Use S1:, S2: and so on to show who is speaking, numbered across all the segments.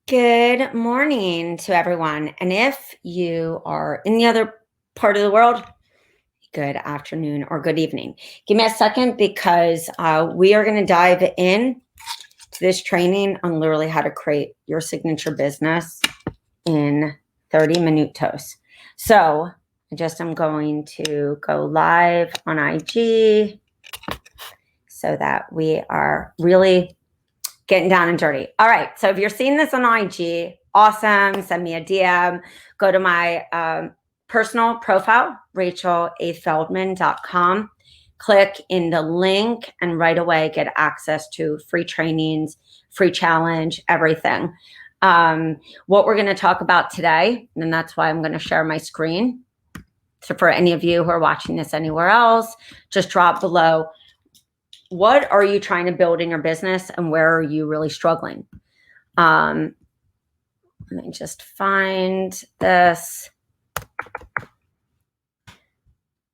S1: Good morning to everyone. And if you are in the other part of the world, good afternoon or good evening. Give me a second because we are going to dive in to this training on literally how to create your signature business in 30 minutos. So I'm going to go live on IG so that we are really getting down and dirty. All right. So if you're seeing this on IG, awesome. Send me a DM. Go to my personal profile, rachelafeldman.com. Click in the link and right away get access to free trainings, free challenge, everything. What we're going to talk about today, and that's why I'm going to share my screen. So for any of you who are watching this anywhere else, just drop below. What are you trying to build in your business and where are you really struggling? Let me just find this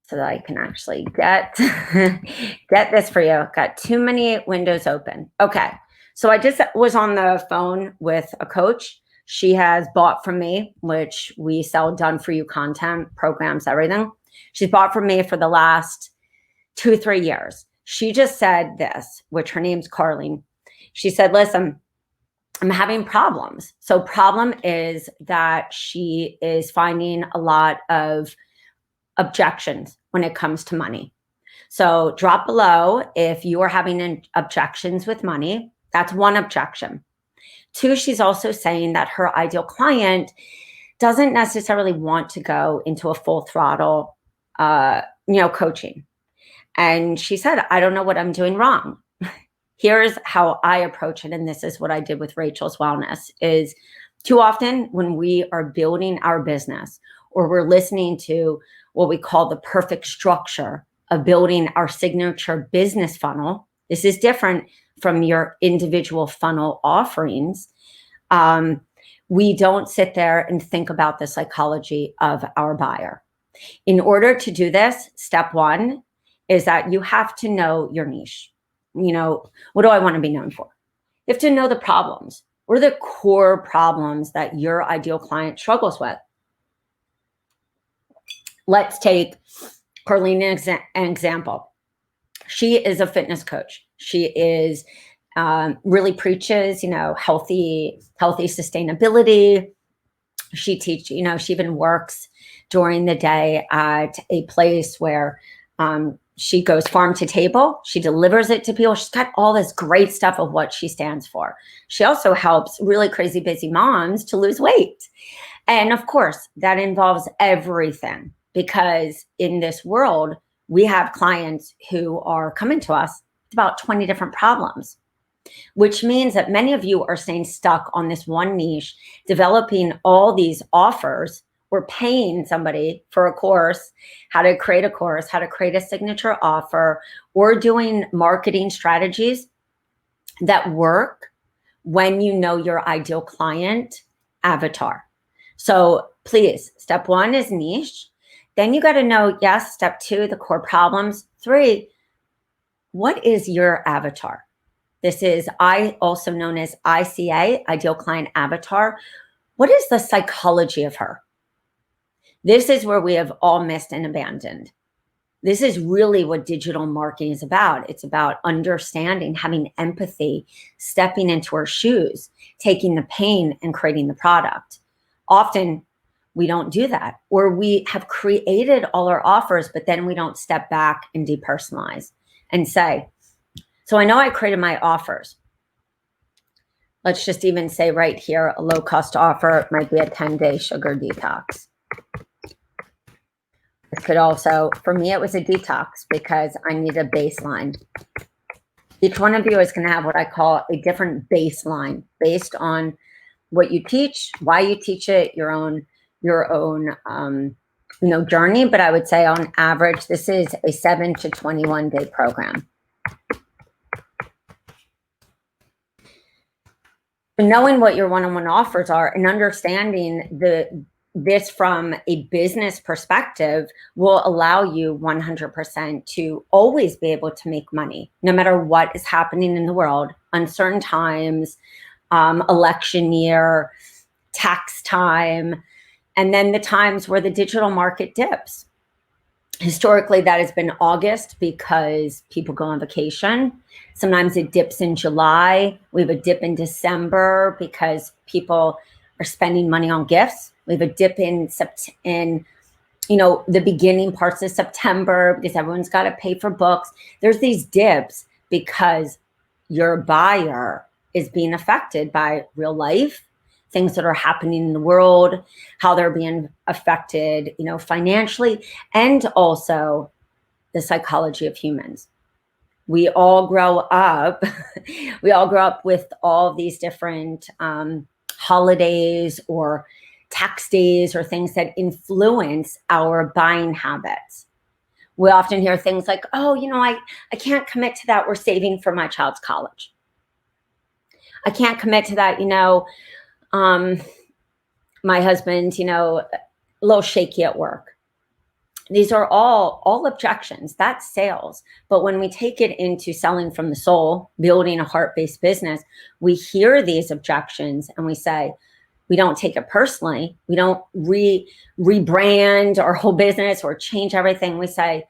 S1: so that I can actually get this for you. Got too many windows open. Okay. So I just was on the phone with a coach. She has bought from me, which we sell done for you content, programs, everything. She's bought from me for the last 2-3 years. She just said this, which her name's Carlene. She said, listen, I'm having problems. So problem is that she is finding a lot of objections when it comes to money. So drop below if you are having objections with money. That's one objection. 2, she's also saying that her ideal client doesn't necessarily want to go into a full throttle, coaching. And she said, I don't know what I'm doing wrong. Here's how I approach it. And this is what I did with Rachel's Wellness is too often when we are building our business or we're listening to what we call the perfect structure of building our signature business funnel. This is different from your individual funnel offerings. We don't sit there and think about the psychology of our buyer. In order to do this, step 1 is that you have to know your niche. What do I want to be known for? You have to know the problems. What are the core problems that your ideal client struggles with? Let's take Carlene an example. She is a fitness coach. She is really preaches, healthy sustainability. She she even works during the day at a place where she goes farm to table. She delivers it to people. She's got all this great stuff of what she stands for. She also helps really crazy busy moms to lose weight. And of course, that involves everything because in this world, we have clients who are coming to us with about 20 different problems, which means that many of you are staying stuck on this one niche, developing all these offers. We're paying somebody for a course, how to create a course, how to create a signature offer, or doing marketing strategies that work when you know your ideal client avatar. So please, step 1 is niche. Then you got to know, yes, step 2, the core problems. 3, what is your avatar? This is also known as ICA, ideal client avatar. What is the psychology of her? This is where we have all missed and abandoned. This is really what digital marketing is about. It's about understanding, having empathy, stepping into her shoes, taking the pain and creating the product. Often we don't do that, or we have created all our offers, but then we don't step back and depersonalize and say, so I know I created my offers. Let's just even say right here, a low cost offer might be a 10-day sugar detox. This could also, for me, it was a detox because I need a baseline. Each one of you is going to have what I call a different baseline based on what you teach, why you teach it, your own journey. But I would say on average, this is a 7 to 21 day program. Knowing what your one-on-one offers are and understanding this from a business perspective will allow you 100% to always be able to make money, no matter what is happening in the world, uncertain times, election year, tax time, and then the times where the digital market dips. Historically, that has been August because people go on vacation. Sometimes it dips in July. We have a dip in December because people are spending money on gifts. We have a dip in the beginning parts of September because everyone's got to pay for books. There's these dips because your buyer is being affected by real life, things that are happening in the world, how they're being affected, financially, and also the psychology of humans. We all grow up, with all these different holidays or tax days or things that influence our buying habits. We often hear things like, oh, I can't commit to that. We're saving for my child's college. I can't commit to that, my husband's, a little shaky at work. These are all objections. That's sales. But when we take it into selling from the soul, building a heart-based business, we hear these objections and we say, we don't take it personally. We don't rebrand our whole business or change everything. We say,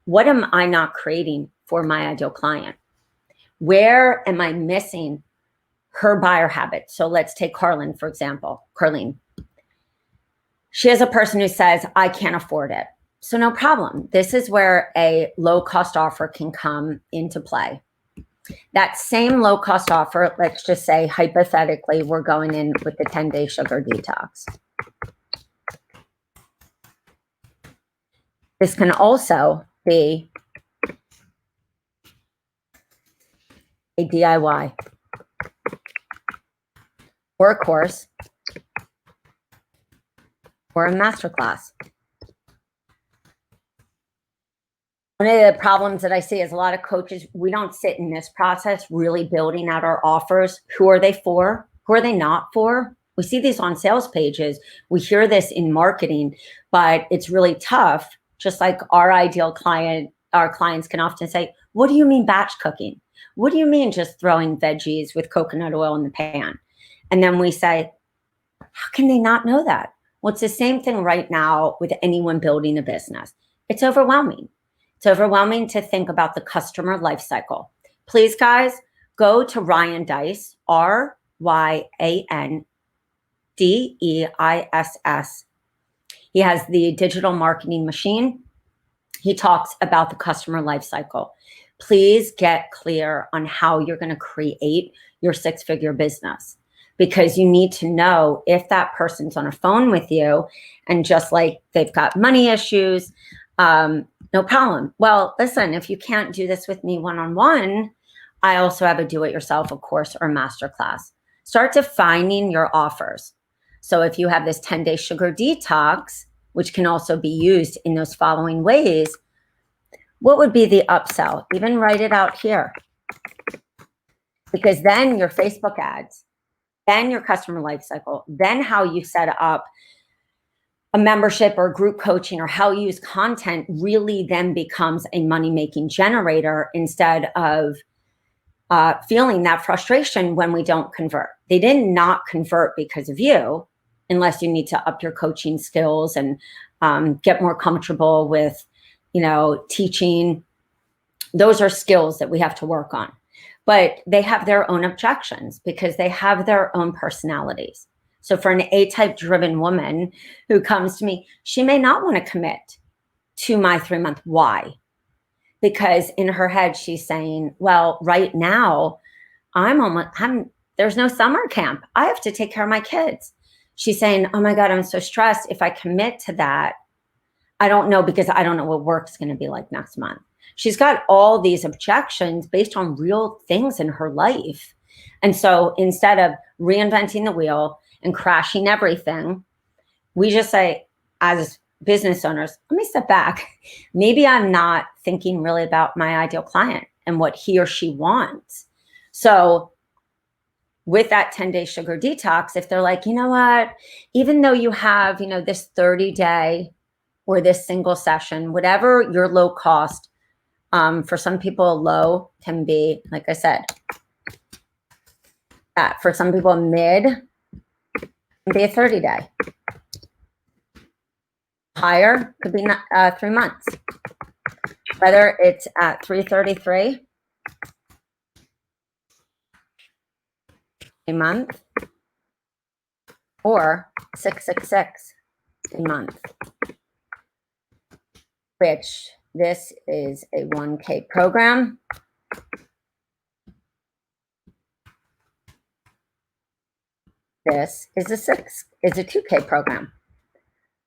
S1: what am I not creating for my ideal client? Where am I missing her buyer habit? So let's take Carlin, for example. Carlene. She is a person who says, I can't afford it. So no problem. This is where a low-cost offer can come into play. That same low-cost offer, let's just say, hypothetically, we're going in with the 10-day sugar detox. This can also be a DIY or a course or a masterclass. One of the problems that I see is a lot of coaches, we don't sit in this process really building out our offers. Who are they for? Who are they not for? We see these on sales pages. We hear this in marketing, but it's really tough. Just like our ideal client, our clients can often say, what do you mean batch cooking? What do you mean just throwing veggies with coconut oil in the pan? And then we say, how can they not know that? Well, it's the same thing right now with anyone building a business. It's overwhelming. It's overwhelming to think about the customer life cycle. Please, guys, go to Ryan Deiss, RyanDeiss. He has the digital marketing machine. He talks about the customer life cycle. Please get clear on how you're going to create your six-figure business, because you need to know if that person's on a phone with you and just like they've got money issues, no problem. Well, listen, if you can't do this with me one-on-one, I also have a do-it-yourself, of course, or masterclass. Start defining your offers. So if you have this 10-day sugar detox, which can also be used in those following ways, what would be the upsell? Even write it out here. Because then your Facebook ads, then your customer life cycle, then how you set up a membership or group coaching or how you use content really then becomes a money-making generator instead of feeling that frustration when we don't convert. They did not convert because of you, unless you need to up your coaching skills and get more comfortable with, teaching. Those are skills that we have to work on. But they have their own objections because they have their own personalities. So for an A-type driven woman who comes to me, she may not want to commit to my 3-month. Why? Because in her head, she's saying, well, right now, there's no summer camp. I have to take care of my kids. She's saying, oh my God, I'm so stressed. If I commit to that, I don't know, because I don't know what work's going to be like next month. She's got all these objections based on real things in her life. And so instead of reinventing the wheel and crashing everything, we just say, as business owners, let me step back. Maybe I'm not thinking really about my ideal client and what he or she wants. So with that 10-day sugar detox, if they're like, you know what, even though you have, this 30-day or this single session, whatever your low cost, for some people, low can be, like I said, For some people, mid can be a 30-day. Higher could be 3 months. Whether it's at 333 a month or 666 a month, which this is a 1K program. This is a 2K program.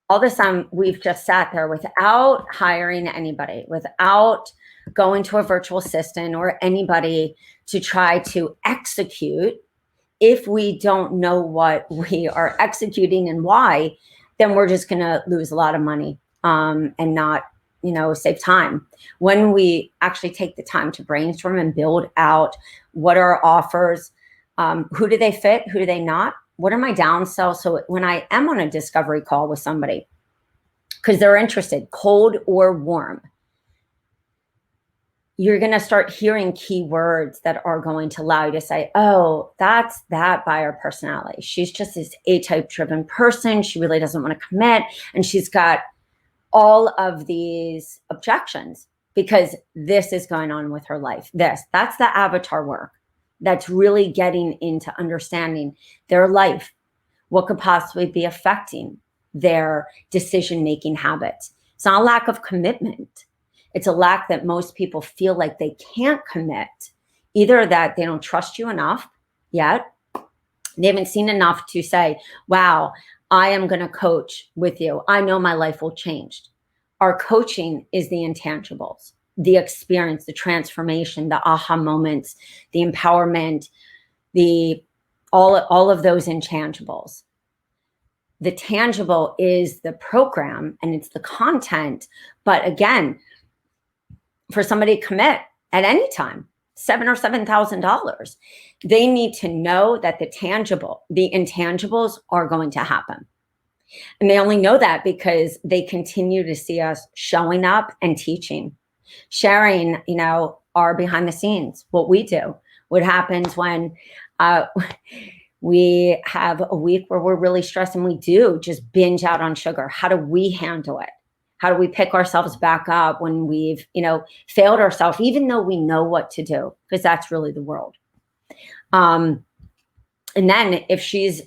S1: All this time, we've just sat there without hiring anybody, without going to a virtual assistant or anybody to try to execute. If we don't know what we are executing and why, then we're just going to lose a lot of money and not, save time. When we actually take the time to brainstorm and build out what are our offers, who do they fit, who do they not, what are my downsells? So when I am on a discovery call with somebody, because they're interested, cold or warm, you're going to start hearing keywords that are going to allow you to say, oh, that's that buyer personality. She's just this A-type driven person. She really doesn't want to commit. And she's got all of these objections because this is going on with her life. That's the avatar work. That's really getting into understanding their life, what could possibly be affecting their decision-making habits. It's not a lack of commitment. It's a lack that most people feel like they can't commit. Either that they don't trust you enough yet, they haven't seen enough to say, wow, I am going to coach with you. I know my life will change. Our coaching is the intangibles, the experience, the transformation, the aha moments, the empowerment, all of those intangibles. The tangible is the program and it's the content. But again, for somebody to commit at any time, $7,000 or $7,000, they need to know that the intangibles are going to happen. And they only know that because they continue to see us showing up and teaching, sharing, our behind the scenes, what we do, what happens when we have a week where we're really stressed and we do just binge out on sugar. How do we handle it? How do we pick ourselves back up when we've, failed ourselves, even though we know what to do? Because that's really the world. And then if she's,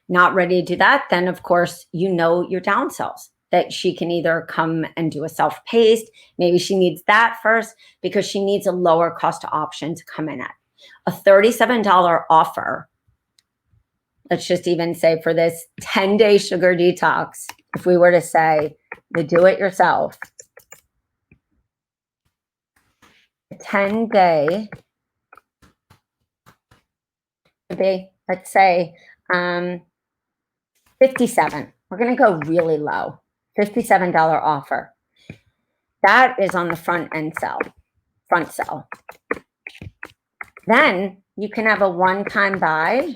S1: not ready to do that, then of course, your downsells, that she can either come and do a self-paced. Maybe she needs that first because she needs a lower cost option to come in at. A $37 offer. Let's just even say for this 10-day sugar detox, if we were to say the do-it-yourself, a 10-day would be, let's say, 57. We're going to go really low. $57 offer. That is on the front sell. Then you can have a one-time buy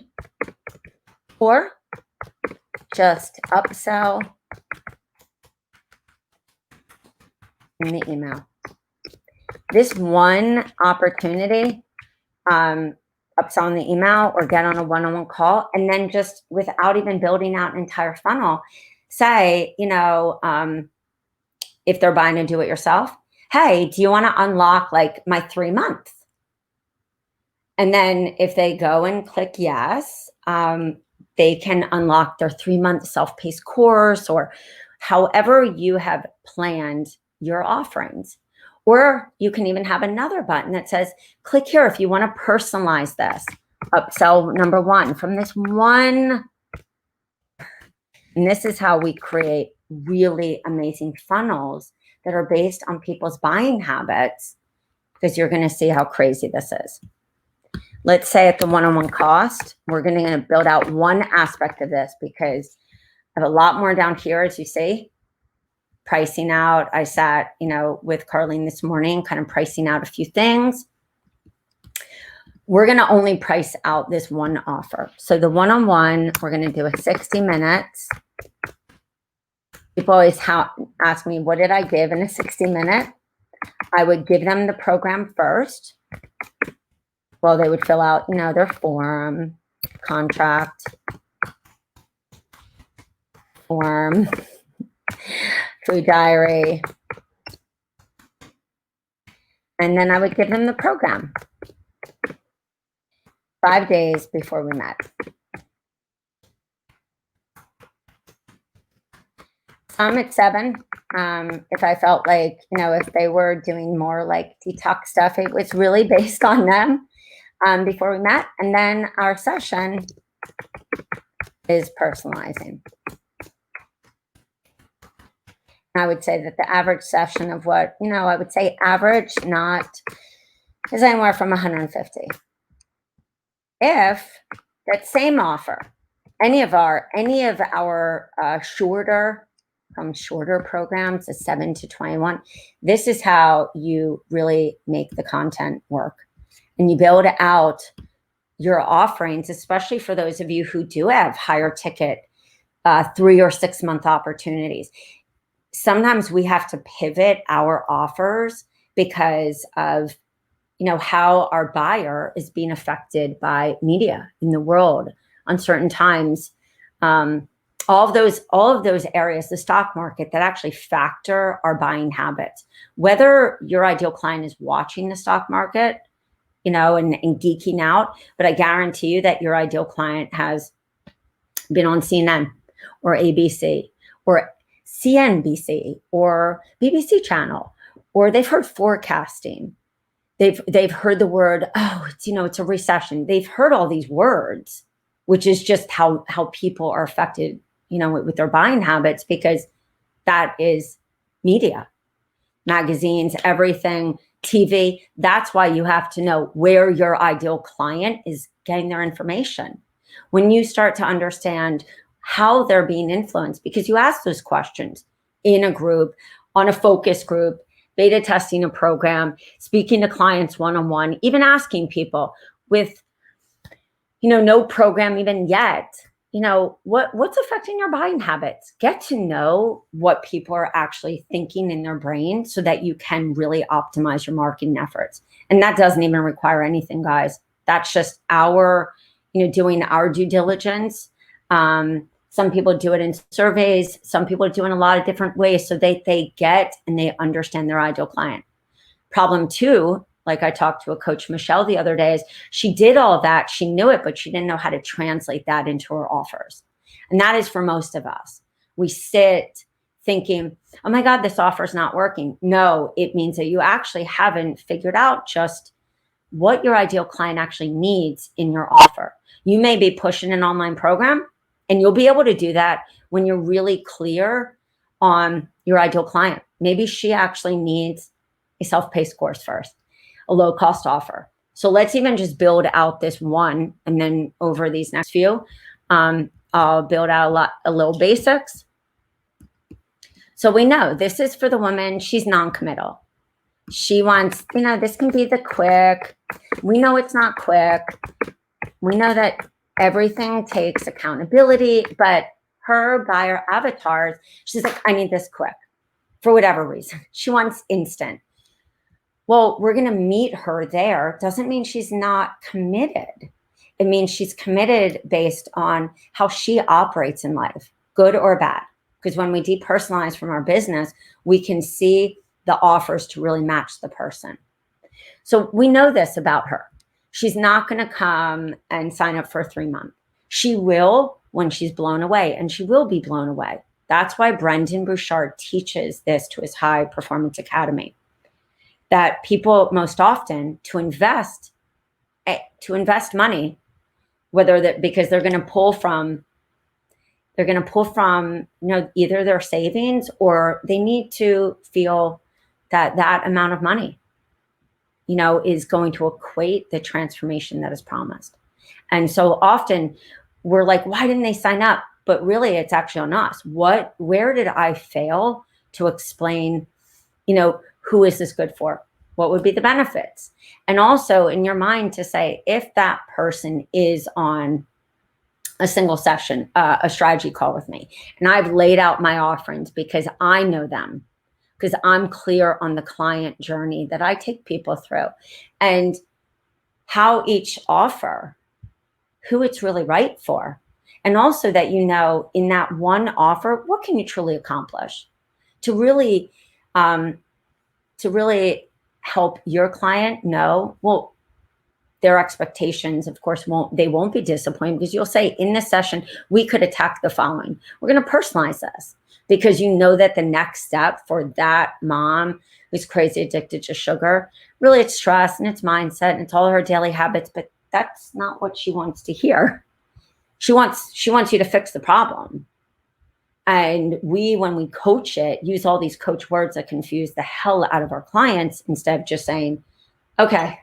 S1: or just upsell in the email. This one opportunity, upsell in the email or get on a one-on-one call, and then just without even building out an entire funnel, say, if they're buying a do-it-yourself, hey, do you want to unlock like my 3 months? And then if they go and click yes, they can unlock their 3-month self-paced course or however you have planned your offerings. Or you can even have another button that says, click here if you want to personalize this. Upsell number 1 from this one. And this is how we create really amazing funnels that are based on people's buying habits, because you're going to see how crazy this is. Let's say at the one-on-one cost, we're going to build out one aspect of this because I have a lot more down here, as you see. Pricing out. I sat, with Carlene this morning, kind of pricing out a few things. We're going to only price out this one offer. So the one-on-one, we're going to do a 60 minutes. People always ask me, what did I give in a 60-minute? I would give them the program first. Well, they would fill out, their form, contract, form, food diary, and then I would give them the program 5 days before we met. Some at 7. If I felt like, if they were doing more like detox stuff, it was really based on them before we met. And then our session is personalizing. I would say that the average session of what, I would say average, not, is anywhere from 150. If that same offer, any of our shorter programs, the 7 to 21, this is how you really make the content work. And you build out your offerings, especially for those of you who do have higher ticket 3 or 6 month opportunities. Sometimes we have to pivot our offers because of how our buyer is being affected by media in the world, uncertain times, all of those areas, the stock market, that actually factor our buying habits. Whether your ideal client is watching the stock market, and geeking out, but I guarantee you that your ideal client has been on CNN or ABC or CNBC or BBC channel, or they've heard forecasting. They've heard the word, it's a recession. They've heard all these words, which is just how people are affected, with their buying habits, because that is media, magazines, everything, TV. That's why you have to know where your ideal client is getting their information. When you start to understand how they're being influenced, because you ask those questions in a group, on a focus group, beta testing a program, speaking to clients one-on-one, even asking people with, no program even yet, what's affecting your buying habits? Get to know what people are actually thinking in their brain so that you can really optimize your marketing efforts. And that doesn't even require anything, guys. That's just our, doing our due diligence. Some people do it in surveys. Some people do it in a lot of different ways so they get and they understand their ideal client. Problem 2, like I talked to a coach, Michelle, the other day, is she did all of that. She knew it, but she didn't know how to translate that into her offers. And that is for most of us. We sit thinking, oh my God, this offer is not working. No, it means that you actually haven't figured out just what your ideal client actually needs in your offer. You may be pushing an online program, and you'll be able to do that when you're really clear on your ideal client. Maybe she actually needs a self-paced course first, a low-cost offer. So let's even just build out this one, and then over these next few, I'll build out a little basics. So we know this is for the woman. She's non-committal. She wants, this can be the quick. We know it's not quick. We know that everything takes accountability, but her buyer avatars, she's like, I need this quick for whatever reason. She wants instant. Well, we're going to meet her there. Doesn't mean she's not committed. It means she's committed based on how she operates in life, good or bad. Because when we depersonalize from our business, we can see the offers to really match the person. So we know this about her. She's not going to come and sign up for 3 months. She will when she's blown away, and she will be blown away. That's why Brendan Bouchard teaches this to his High Performance Academy, that people most often to invest money, because they're going to pull from, either their savings, or they need to feel that amount of money, is going to equate the transformation that is promised. And so often we're like, why didn't they sign up? But really it's actually on us. Where did I fail to explain, who is this good for? What would be the benefits? And also in your mind to say, if that person is on a single session, a strategy call with me, and I've laid out my offerings because I know them, because I'm clear on the client journey that I take people through. And how each offer, who it's really right for. And also that, you know, in that one offer, what can you truly accomplish to really, to really help your client know, well, their expectations, of course, won't be disappointed, because you'll say, in this session, we could attack the following. We're going to personalize this, because you know that the next step for that mom who's crazy addicted to sugar, really it's stress and it's mindset and it's all her daily habits, but that's not what she wants to hear. She wants you to fix the problem. And when we coach it, use all these coach words that confuse the hell out of our clients, instead of just saying, okay,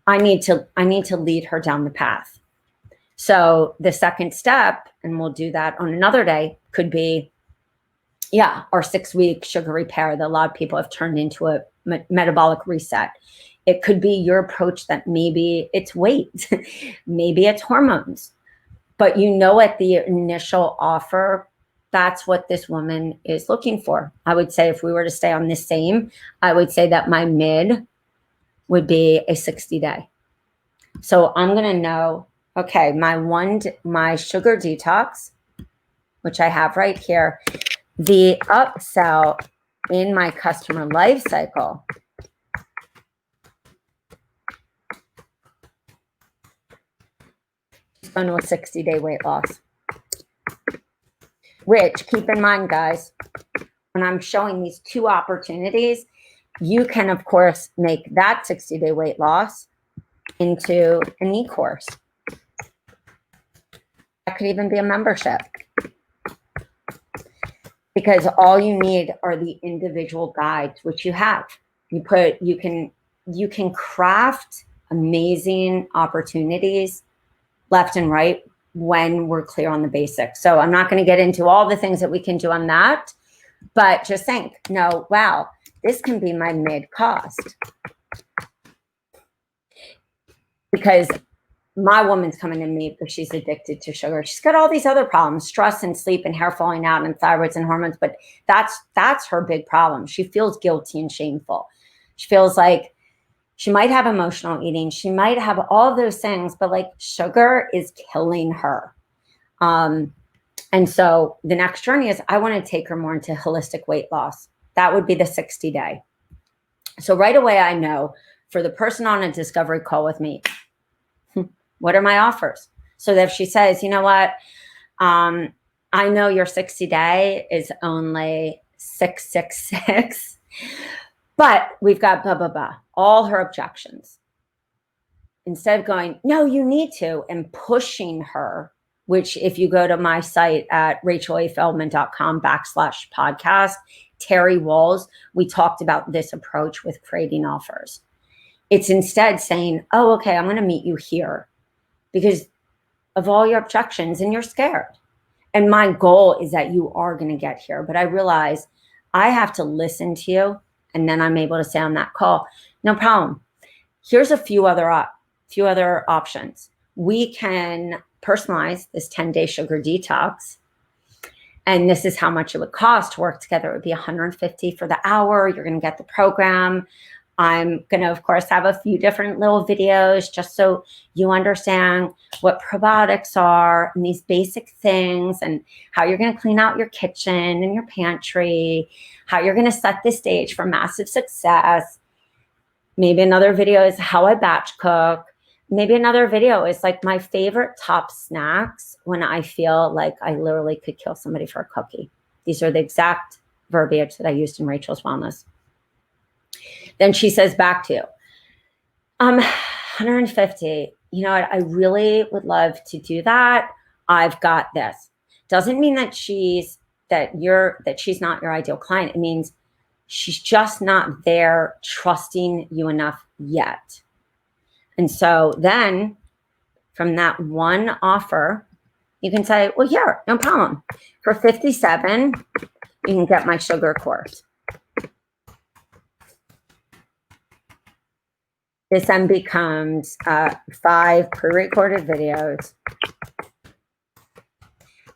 S1: I need to lead her down the path. So the second step, and we'll do that on another day, could be, our 6-week sugar repair that a lot of people have turned into a metabolic reset. It could be your approach that maybe it's weight, maybe it's hormones, but you know, at the initial offer, that's what this woman is looking for. I would say, if we were to stay on this same, I would say that my mid would be a 60-day. So I'm going to know, okay, my sugar detox, which I have right here, the upsell in my customer life cycle is going to a 60-day weight loss. Which, keep in mind, guys, when I'm showing these two opportunities, you can, of course, make that 60-day weight loss into an e-course. That could even be a membership, because all you need are the individual guides, which you have. You can craft amazing opportunities left and right when we're clear on the basics. So I'm not going to get into all the things that we can do on that, but just think, no, wow, this can be my mid cost, because my woman's coming to me because she's addicted to sugar. She's got all these other problems, stress and sleep and hair falling out and thyroids and hormones, but that's her big problem. She feels guilty and shameful. She feels like she might have emotional eating. She might have all of those things, but like, sugar is killing her. And so the next journey is, I want to take her more into holistic weight loss. That would be the 60-day. So right away, I know, for the person on a discovery call with me, what are my offers? So that if she says, you know what, I know your 60-day is only 666, but we've got blah, blah, blah, all her objections. Instead of going, no, you need to, and pushing her, which if you go to my site at rachelafeldman.com/podcast, Terry Walls, we talked about this approach with creating offers. It's instead saying, oh, okay, I'm going to meet you here because of all your objections and you're scared. And my goal is that you are going to get here. But I realize I have to listen to you, and then I'm able to say on that call, no problem. Here's a few other options. We can personalize this 10-day sugar detox, and this is how much it would cost to work together. It would be $150 for the hour. You're going to get the program. I'm going to, of course, have a few different little videos just so you understand what probiotics are and these basic things, and how you're going to clean out your kitchen and your pantry, how you're going to set the stage for massive success. Maybe another video is how I batch cook. Maybe another video is like my favorite top snacks when I feel like I literally could kill somebody for a cookie. These are the exact verbiage that I used in Rachel's Wellness. Then she says back to you, 150, you know what, I really would love to do that. I've got this. Doesn't mean that she's not your ideal client. It means she's just not there trusting you enough yet. And so then from that one offer, you can say, well, here, no problem. For $57, you can get my sugar course. This then becomes 5 pre-recorded videos.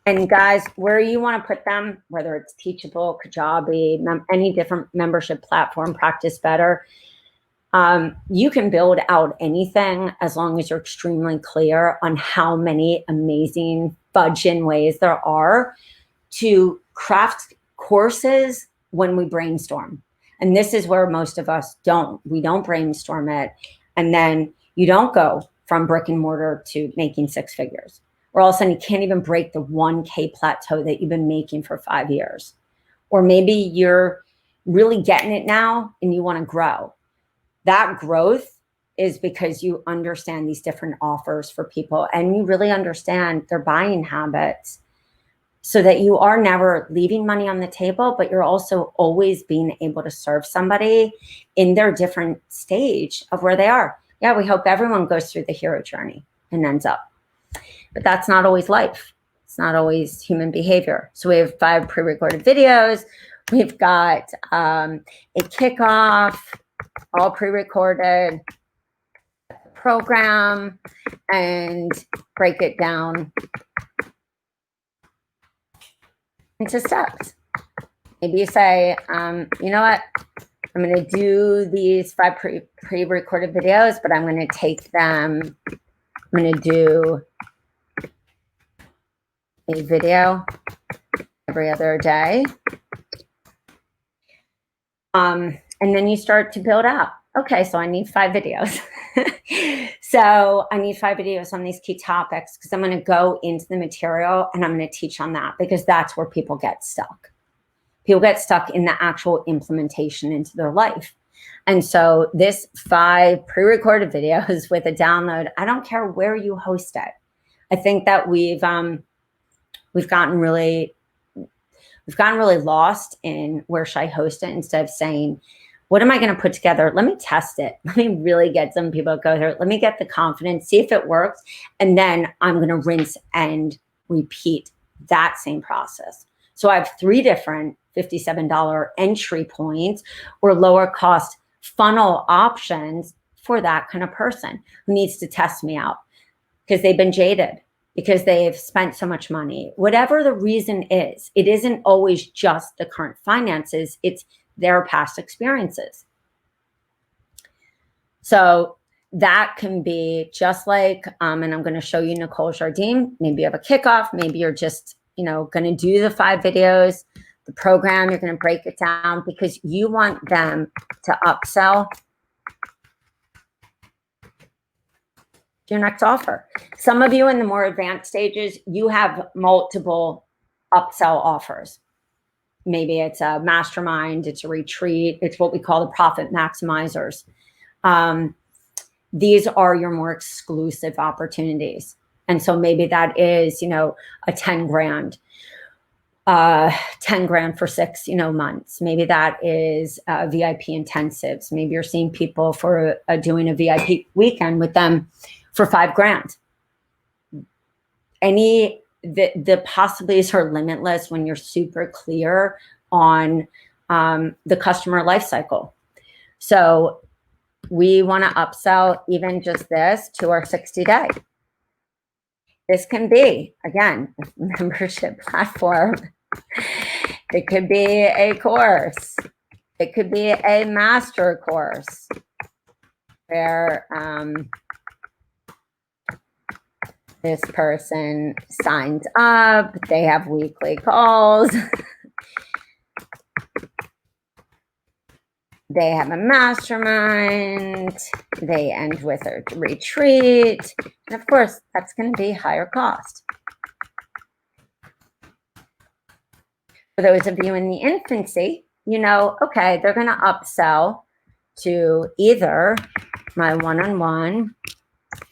S1: And guys, where you want to put them, whether it's Teachable, Kajabi, any different membership platform, Practice Better, You can build out anything as long as you're extremely clear on how many amazing fudging ways there are to craft courses when we brainstorm. And this is where most of us don't. We don't brainstorm it. And then you don't go from brick and mortar to making six figures. Or all of a sudden you can't even break the 1K plateau that you've been making for 5 years. Or maybe you're really getting it now and you want to grow. That growth is because you understand these different offers for people and you really understand their buying habits, so that you are never leaving money on the table, but you're also always being able to serve somebody in their different stage of where they are. Yeah, we hope everyone goes through the hero journey and ends up, but that's not always life. It's not always human behavior. So we have 5 pre-recorded videos. We've got a kickoff, all pre-recorded program, and break it down into steps. Maybe you say, you know what, I'm going to do these 5 pre-recorded videos, but I'm going to take them, I'm going to do a video every other day. And then you start to build out. Okay, so I need 5 videos. So I need 5 videos on these key topics because I'm going to go into the material and I'm going to teach on that, because that's where people get stuck. People get stuck in the actual implementation into their life. And so this 5 pre-recorded videos with a download, I don't care where you host it. I think that we've gotten really lost in where should I host it, instead of saying, what am I going to put together? Let me test it. Let me really get some people to go through it. Let me get the confidence, see if it works. And then I'm going to rinse and repeat that same process. So I have 3 different $57 entry points or lower cost funnel options for that kind of person who needs to test me out because they've been jaded, because they've spent so much money. Whatever the reason is, it isn't always just the current finances. It's their past experiences. So that can be just like, and I'm going to show you Nicole Jardim. Maybe you have a kickoff. Maybe you're just, going to do the 5 videos, the program. You're going to break it down because you want them to upsell your next offer. Some of you in the more advanced stages, you have multiple upsell offers. Maybe it's a mastermind, it's a retreat, it's what we call the profit maximizers. These are your more exclusive opportunities. And so maybe that is, a 10 grand, 10 grand for 6, months. Maybe that is VIP intensives. Maybe you're seeing people for doing a VIP weekend with them for 5 grand. The possibilities are limitless when you're super clear on the customer life cycle. So we want to upsell even just this to our 60-day. This can be, again, a membership platform. It could be a course. It could be a master course where this person signs up, they have weekly calls, they have a mastermind, they end with a retreat, and of course, that's going to be higher cost. For those of you in the infancy, okay, they're going to upsell to either my one-on-one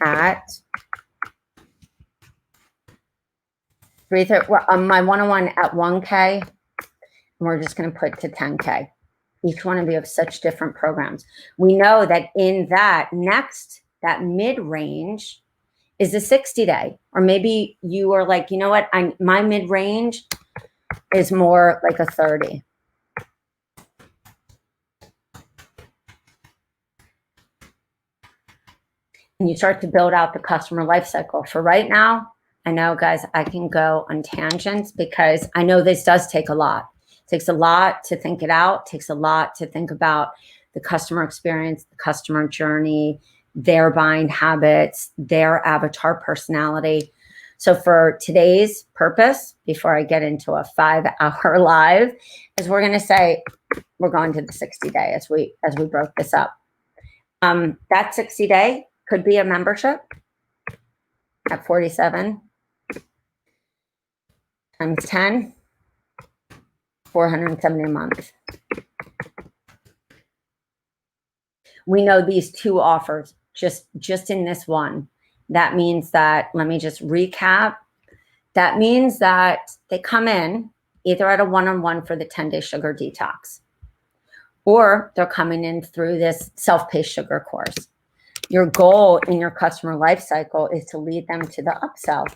S1: at my one-on-one at 1K, and we're just going to put to 10K. Each one of you have such different programs. We know that in that mid-range is a 60-day, or maybe you are like, you know what, my mid-range is more like a 30. And you start to build out the customer life cycle. For right now, I know, guys, I can go on tangents because I know this does take a lot. It takes a lot to think it out. It takes a lot to think about the customer experience, the customer journey, their buying habits, their avatar personality. So for today's purpose, before I get into a 5-hour live, is we're going to say we're going to the 60-day as we broke this up. That 60-day could be a membership at 47 times 10, 470 a month. We know these two offers just in this one. That means that, let me just recap. That means that they come in either at a one-on-one for the 10-day sugar detox, or they're coming in through this self-paced sugar course. Your goal in your customer life cycle is to lead them to the upsell.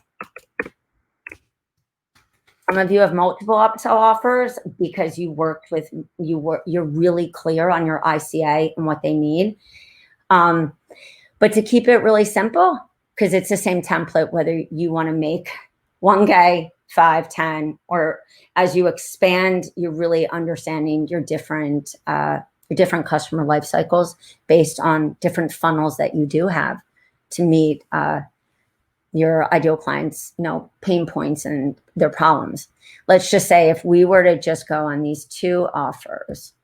S1: Some of you have multiple upsell offers because you're really clear on your ICA and what they need. But to keep it really simple, because it's the same template, whether you want to make 1K, 5, 10, or as you expand, you're really understanding your different customer life cycles based on different funnels that you do have to meet your ideal clients, pain points and their problems. Let's just say if we were to just go on these two offers.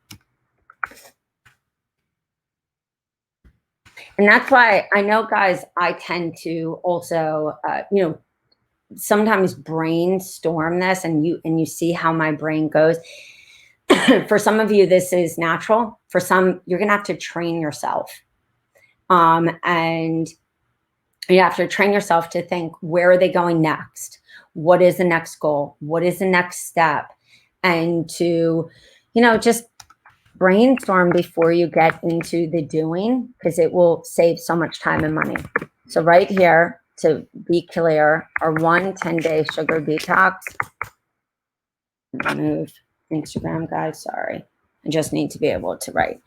S1: And that's why I know, guys, I tend to also, sometimes brainstorm this, and you see how my brain goes. For some of you, this is natural. For some, you're going to have to train yourself. And you have to train yourself to think, where are they going next? What is the next goal? What is the next step? And to, just brainstorm before you get into the doing, because it will save so much time and money. So right here, to be clear, our 10-day sugar detox. Move Instagram, guys, sorry. I just need to be able to write.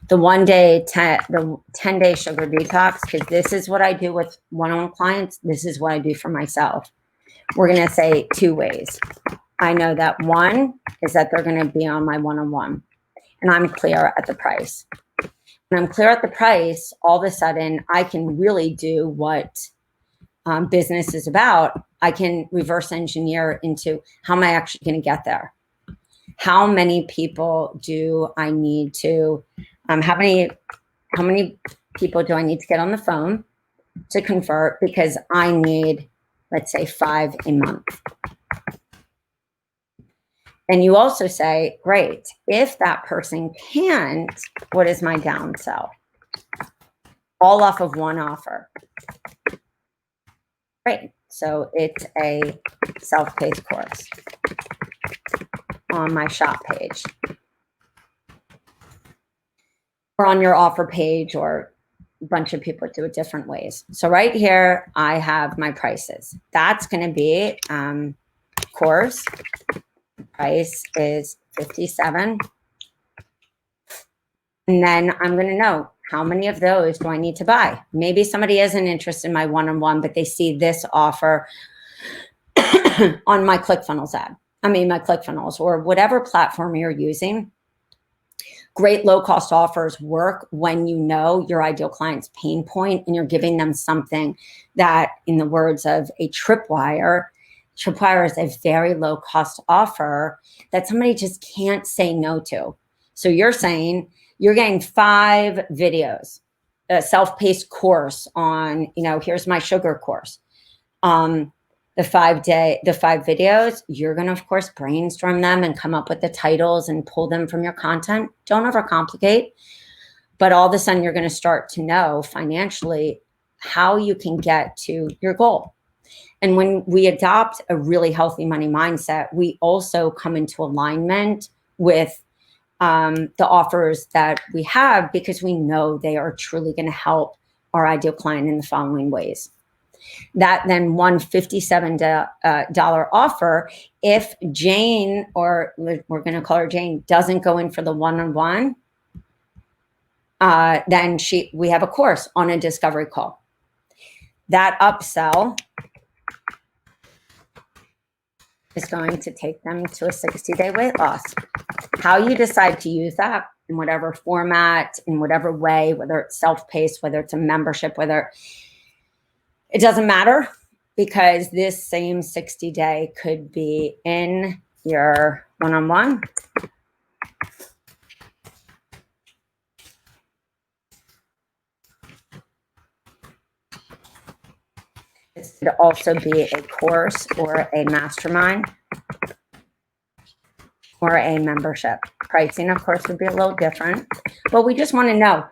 S1: The 10-day sugar detox, because this is what I do with one-on-one clients. This is what I do for myself. We're going to say 2 ways. I know that one is that they're going to be on my one-on-one, and I'm clear at the price. When I'm clear at the price, all of a sudden I can really do what business is about. I can reverse engineer into, how am I actually going to get there? How many people do I need to, how many people do I need to get on the phone to convert? Because I need, let's say, 5 a month. And you also say, great, if that person can't, what is my downsell? All off of one offer. Great. So it's a self-paced course on my shop page, or on your offer page, or a bunch of people do it different ways. So right here, I have my prices. That's going to be course price is $57. And then I'm going to know, how many of those do I need to buy? Maybe somebody isn't interested in my one-on-one, but they see this offer on my ClickFunnels ad. My ClickFunnels, or whatever platform you're using. Great low-cost offers work when you know your ideal client's pain point and you're giving them something that, in the words of a tripwire is a very low-cost offer that somebody just can't say no to. So you're saying you're getting 5 videos, a self-paced course on, here's my sugar course. The 5 videos, you're going to, of course, brainstorm them and come up with the titles and pull them from your content. Don't overcomplicate. But all of a sudden, you're going to start to know financially how you can get to your goal. And when we adopt a really healthy money mindset, we also come into alignment with the offers that we have, because we know they are truly going to help our ideal client in the following ways. That then $157 offer, if Jane, or we're going to call her Jane, doesn't go in for the one-on-one, then we have a course on a discovery call. That upsell is going to take them to a 60-day weight loss. How you decide to use that in whatever format, in whatever way, whether it's self-paced, whether it's a membership, whether it doesn't matter, because this same 60-day could be in your one-on-one. This could also be a course or a mastermind or a membership. Pricing, of course, would be a little different, but we just want to know,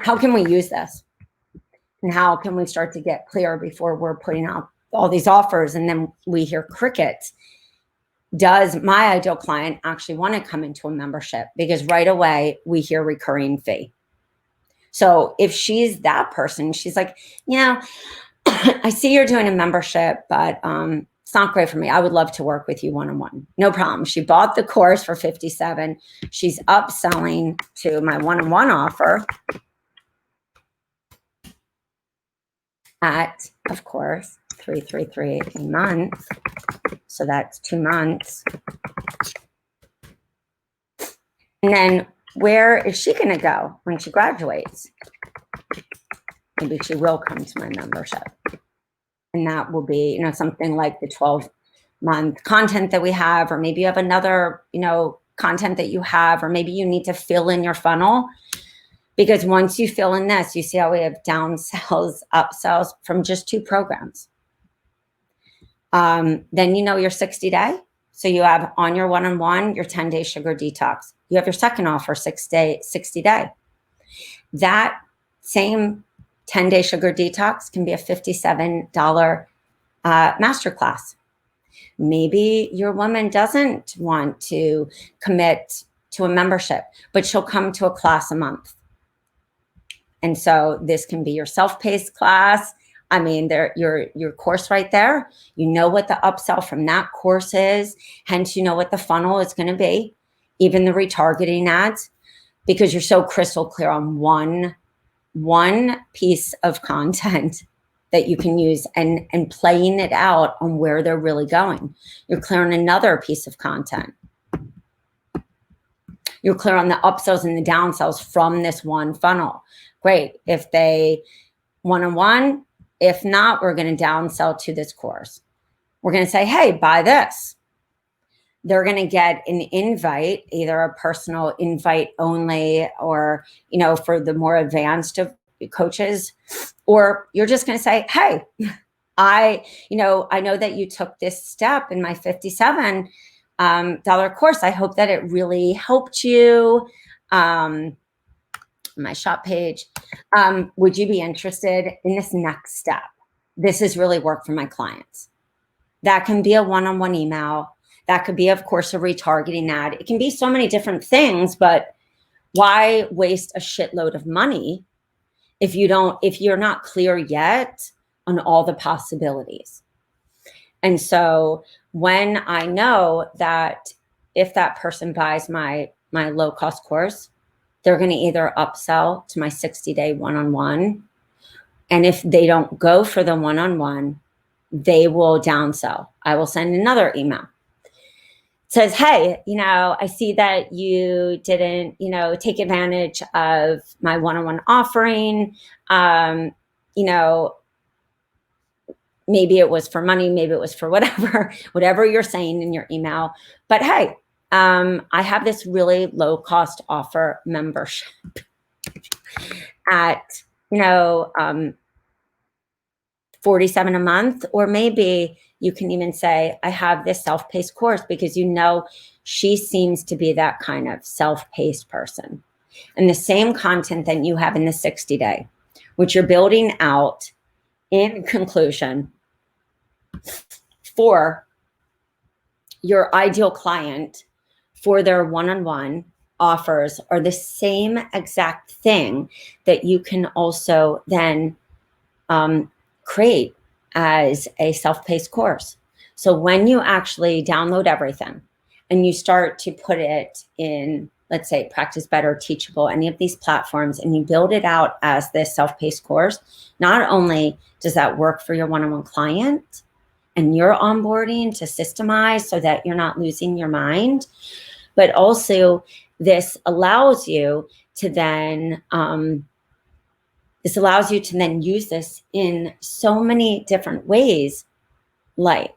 S1: how can we use this? And how can we start to get clear before we're putting out all these offers and then we hear crickets? Does my ideal client actually want to come into a membership? Because right away we hear recurring fee. So if she's that person, she's like, I see you're doing a membership, but it's not great for me. I would love to work with you one-on-one. No problem. She bought the course for $57. She's upselling to my one-on-one offer at, of course, $333 a month. So that's 2 months. And then where is she going to go when she graduates? Maybe she will come to my membership. And that will be, something like the 12-month content that we have, or maybe you have another, content that you have, or maybe you need to fill in your funnel. Because once you fill in this, you see how we have downsells, upsells from just 2 programs. Then your 60-day. So you have on your one-on-one, your 10-day sugar detox. You have your second offer, 60-day. That same 10-day sugar detox can be a $57 masterclass. Maybe your woman doesn't want to commit to a membership, but she'll come to a class a month. And so this can be your self-paced class. I mean, your course right there. You know what the upsell from that course is. Hence, you know what the funnel is going to be, even the retargeting ads, because you're so crystal clear on one piece of content that you can use and playing it out on where they're really going. You're clear on another piece of content. You're clear on the upsells and the downsells from this one funnel. Great. If they one-on-one, if not, we're going to downsell to this course. We're going to say, hey, buy this. They're going to get an invite, either a personal invite only, or, for the more advanced of coaches, or you're just going to say, hey, I know that you took this step in my $57 course. I hope that it really helped you. My shop page. Would you be interested in this next step? This has really worked for my clients. That can be a one-on-one email. That could be, of course, a retargeting ad. It can be so many different things, but why waste a shitload of money if you're not clear yet on all the possibilities? And so when I know that if that person buys my low-cost course, they're going to either upsell to my 60-day one-on-one. And if they don't go for the one-on-one, they will downsell. I will send another email. It says, hey, I see that you didn't, take advantage of my one-on-one offering. Maybe it was for money, maybe it was for whatever you're saying in your email. But hey, I have this really low cost offer membership at, $47 a month, or maybe you can even say, I have this self-paced course, because she seems to be that kind of self-paced person. And the same content that you have in the 60-day, which you're building out in conclusion for your ideal client for their one-on-one offers, are the same exact thing that you can also then create as a self-paced course. So when you actually download everything and you start to put it in, let's say, Practice Better, Teachable, any of these platforms, and you build it out as this self-paced course, not only does that work for your one-on-one client and your onboarding to systemize so that you're not losing your mind, But also this allows you to then, use this in so many different ways, like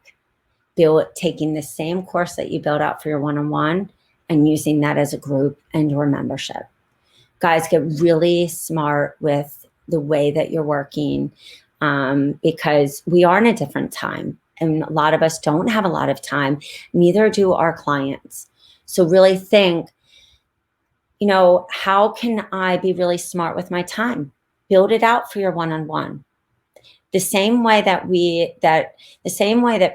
S1: taking the same course that you built out for your one-on-one and using that as a group and your membership. Guys, get really smart with the way that you're working, because we are in a different time and a lot of us don't have a lot of time. Neither do our clients. So really think, how can I be really smart with my time? Build it out for your one-on-one. The same way that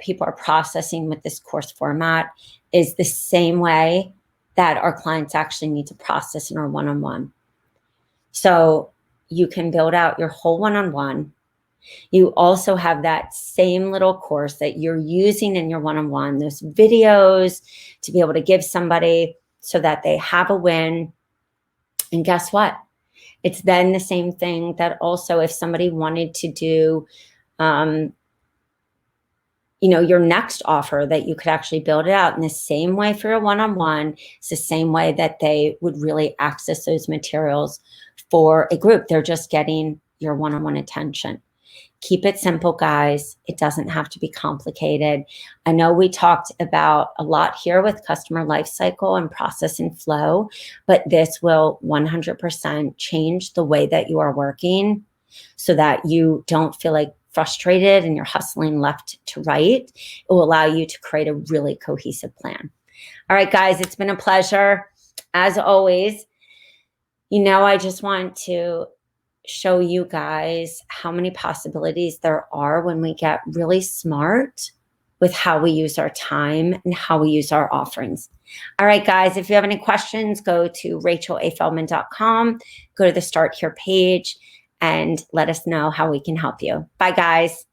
S1: people are processing with this course format is the same way that our clients actually need to process in our one-on-one. So you can build out your whole one-on-one. You also have that same little course that you're using in your one-on-one, those videos to be able to give somebody so that they have a win. And guess what? It's then the same thing that also if somebody wanted to do, your next offer, that you could actually build it out in the same way for a one-on-one. It's the same way that they would really access those materials for a group. They're just getting your one-on-one attention. Keep it simple, guys. It doesn't have to be complicated. I know we talked about a lot here with customer lifecycle and process and flow, but this will 100% change the way that you are working so that you don't feel like frustrated and you're hustling left to right. It will allow you to create a really cohesive plan. All right, guys, it's been a pleasure. As always, I just want to show you guys how many possibilities there are when we get really smart with how we use our time and how we use our offerings. All right, guys, if you have any questions, go to rachelafeldman.com, go to the Start Here page, and let us know how we can help you. Bye, guys.